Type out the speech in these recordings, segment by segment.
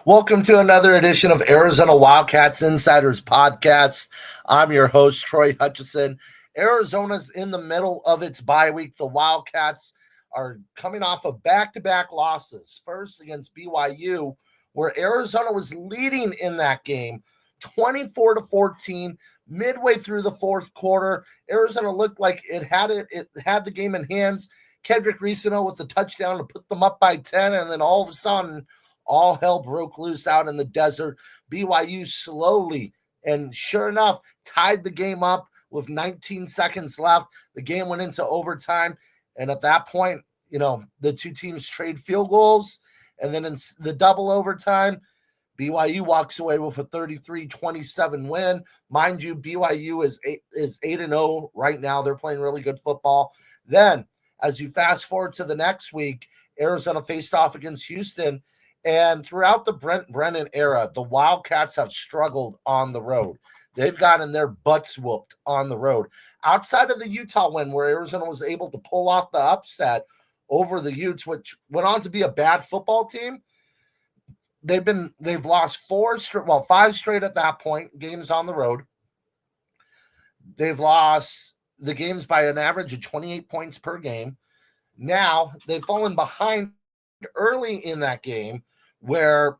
Welcome to another edition of Arizona Wildcats Insiders Podcast. I'm your host, Troy Hutchison. Arizona's in the middle of its bye week. The Wildcats are coming off of back-to-back losses. First against BYU, where Arizona was leading in that game, 24-14. Midway through the fourth quarter, Arizona looked like it had the game in hands. Kedrick Risano with the touchdown to put them up by 10, and then all of a sudden, all hell broke loose out in the desert. BYU slowly and sure enough tied the game up with 19 seconds left. The game went into overtime, and at that point, the two teams trade field goals, and then in the double overtime, BYU walks away with a 33-27 win. Mind you, BYU is 8-0 right now. They're playing really good football. Then, as you fast forward to the next week, Arizona faced off against Houston. And throughout the Brent Brennan era, the Wildcats have struggled on the road. They've gotten their butts whooped on the road. Outside of the Utah win, where Arizona was able to pull off the upset over the Utes, which went on to be a bad football team, they've lost five straight at that point, games on the road. They've lost the games by an average of 28 points per game. Now they've fallen behind early in that game where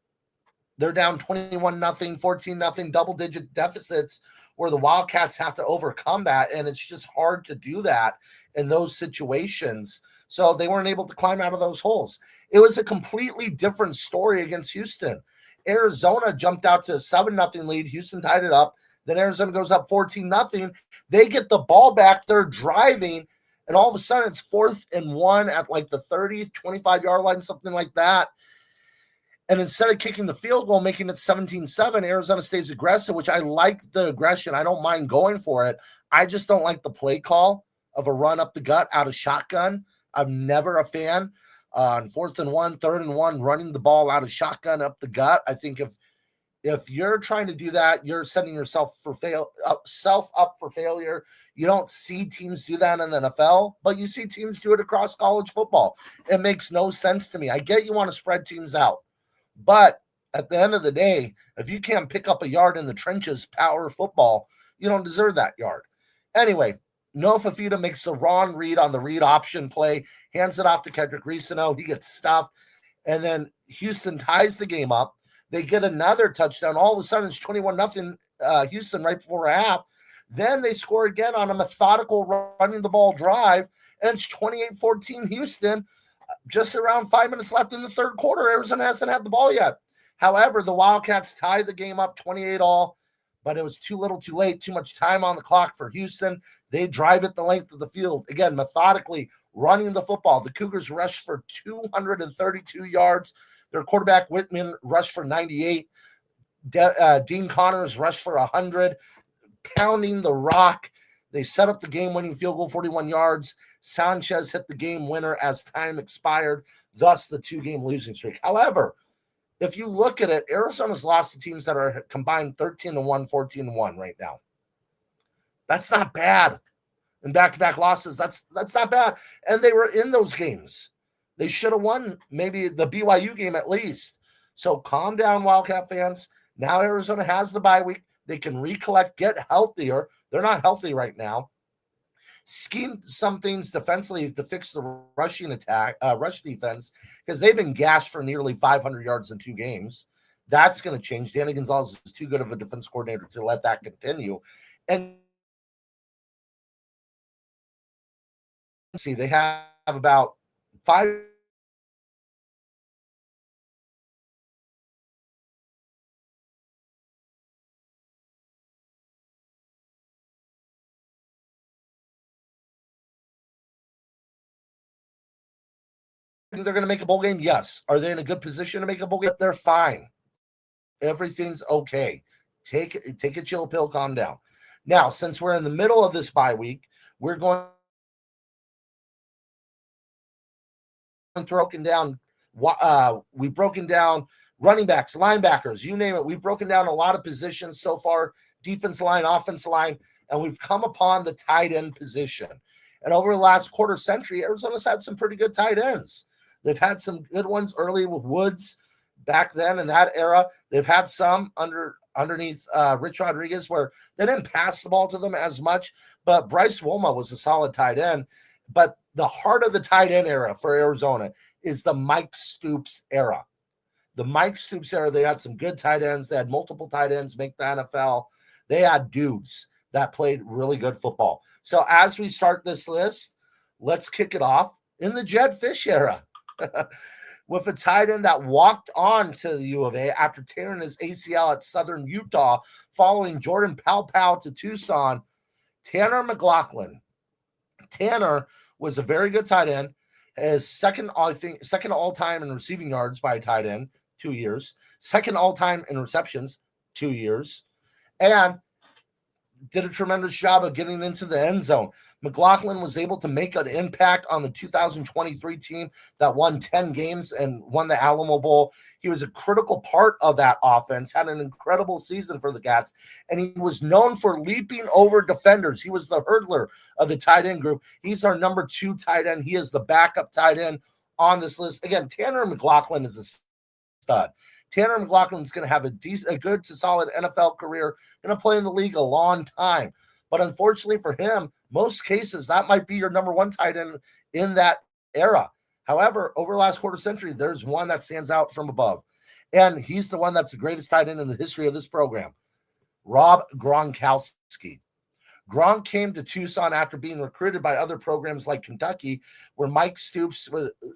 they're down 21-0, 14-0, double-digit deficits where the Wildcats have to overcome that, and it's just hard to do that in those situations. So they weren't able to climb out of those holes. It was a completely different story against Houston. Arizona jumped out to a 7-0 lead. Houston tied it up. Then Arizona goes up 14-0. They get the ball back. They're driving. And all of a sudden, it's 4th and 1 at like the 30, 25-yard line, something like that. And instead of kicking the field goal, making it 17-7, Arizona stays aggressive, which I like the aggression. I don't mind going for it. I just don't like the play call of a run up the gut out of shotgun. I'm never a fan. On 4th and 1, 3rd and 1, running the ball out of shotgun up the gut. I think if you're trying to do that, you're setting yourself up for failure. You don't see teams do that in the NFL, but you see teams do it across college football. It makes no sense to me. I get you want to spread teams out, but at the end of the day, if you can't pick up a yard in the trenches, power football, you don't deserve that yard. Anyway, Noah Fafita makes the wrong read on the read option play, hands it off to Kedrick Risano. He gets stuffed, and then Houston ties the game up. They get another touchdown. All of a sudden, it's 21-0 Houston right before half. Then they score again on a methodical running the ball drive, and it's 28-14 Houston. Just around 5 minutes left in the third quarter. Arizona hasn't had the ball yet. However, the Wildcats tie the game up 28-all, but it was too little too late, too much time on the clock for Houston. They drive it the length of the field. Again, methodically running the football. The Cougars rushed for 232 yards. Their quarterback, Whitman, rushed for 98. Dean Connors rushed for 100, pounding the rock. They set up the game-winning field goal, 41 yards. Sanchez hit the game winner as time expired, thus the two-game losing streak. However, if you look at it, Arizona's lost to teams that are combined 13-1, 14-1 right now. That's not bad. In back-to-back losses, that's not bad. And they were in those games. They should have won maybe the BYU game at least. So calm down, Wildcat fans. Now Arizona has the bye week. They can recollect, get healthier. They're not healthy right now. Scheme some things defensively to fix the rush defense, because they've been gashed for nearly 500 yards in 2 games. That's going to change. Danny Gonzalez is too good of a defense coordinator to let that continue. And see, they have about 5 they're going to make a bowl game? Yes. Are they in a good position to make a bowl game? They're fine. Everything's okay. Take a chill pill, calm down. Now, since we're in the middle of this bye week, we're going broken down. We've broken down running backs, linebackers, you name it. We've broken down a lot of positions so far, defensive line, offensive line, and we've come upon the tight end position. And over the last quarter century, Arizona's had some pretty good tight ends. They've had some good ones early with Woods, back then in that era. They've had some underneath Rich Rodriguez where they didn't pass the ball to them as much, but Bryce Wilma was a solid tight end. But the heart of the tight end era for Arizona is the Mike Stoops era. The Mike Stoops era, they had some good tight ends. They had multiple tight ends make the NFL. They had dudes that played really good football. So as we start this list, let's kick it off in the Jed Fish era with a tight end that walked on to the U of A after tearing his ACL at Southern Utah, following Jordan Pow to Tucson, Tanner McLaughlin. Tanner was a very good tight end. His second all-time in receiving yards by a tight end, 2 years. Second all-time in receptions, 2 years. And did a tremendous job of getting into the end zone. McLaughlin was able to make an impact on the 2023 team that won 10 games and won the Alamo Bowl. He was a critical part of that offense, had an incredible season for the Cats, and he was known for leaping over defenders. He was the hurdler of the tight end group. He's our number 2 tight end. He is the backup tight end on this list. Again, Tanner McLaughlin is a stud. Tanner McLaughlin is going to have a good to solid NFL career, going to play in the league a long time. But unfortunately for him, most cases, that might be your number 1 tight end in that era. However, over the last quarter century, there's one that stands out from above. And he's the one that's the greatest tight end in the history of this program, Rob Gronkowski. Gronk came to Tucson after being recruited by other programs like Kentucky, where Mike Stoops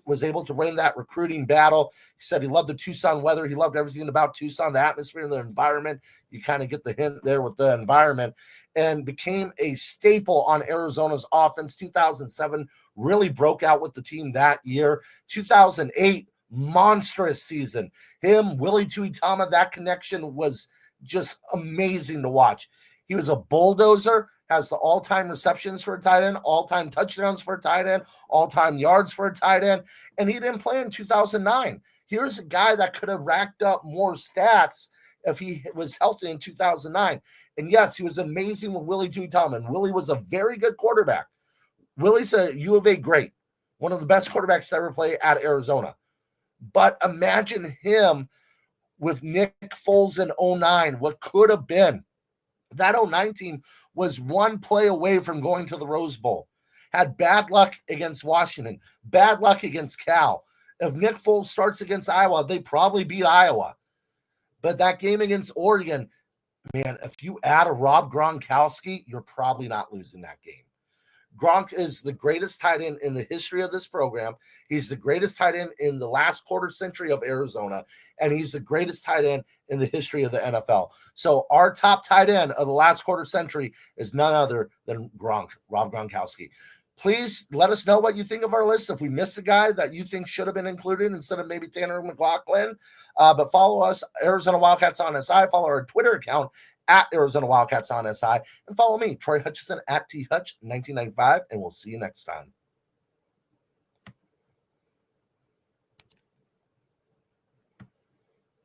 was able to win that recruiting battle. He said he loved the Tucson weather. He loved everything about Tucson, the atmosphere, the environment. You kind of get the hint there with the environment, and became a staple on Arizona's offense. 2007 really broke out with the team that year. 2008, monstrous season. Him, Willie Tuitama, that connection was just amazing to watch. He was a bulldozer, has the all-time receptions for a tight end, all-time touchdowns for a tight end, all-time yards for a tight end, and he didn't play in 2009. Here's a guy that could have racked up more stats if he was healthy in 2009. And yes, he was amazing with Willie Tuitama, and Willie was a very good quarterback. Willie's a U of A great, one of the best quarterbacks to ever play at Arizona. But imagine him with Nick Foles in 2009, what could have been. That 2009 team was one play away from going to the Rose Bowl. Had bad luck against Washington, bad luck against Cal. If Nick Foles starts against Iowa, they probably beat Iowa. But that game against Oregon, man, if you add a Rob Gronkowski, you're probably not losing that game. Gronk is the greatest tight end in the history of this program. He's the greatest tight end in the last quarter century of Arizona, and he's the greatest tight end in the history of the NFL. So our top tight end of the last quarter century is none other than Rob Gronkowski. Please let us know what you think of our list. If we missed a guy that you think should have been included instead of maybe Tanner McLaughlin, but follow us, Arizona Wildcats on SI. Follow our Twitter account at Arizona Wildcats on SI, and follow me, Troy Hutchison at THutch1995, and we'll see you next time.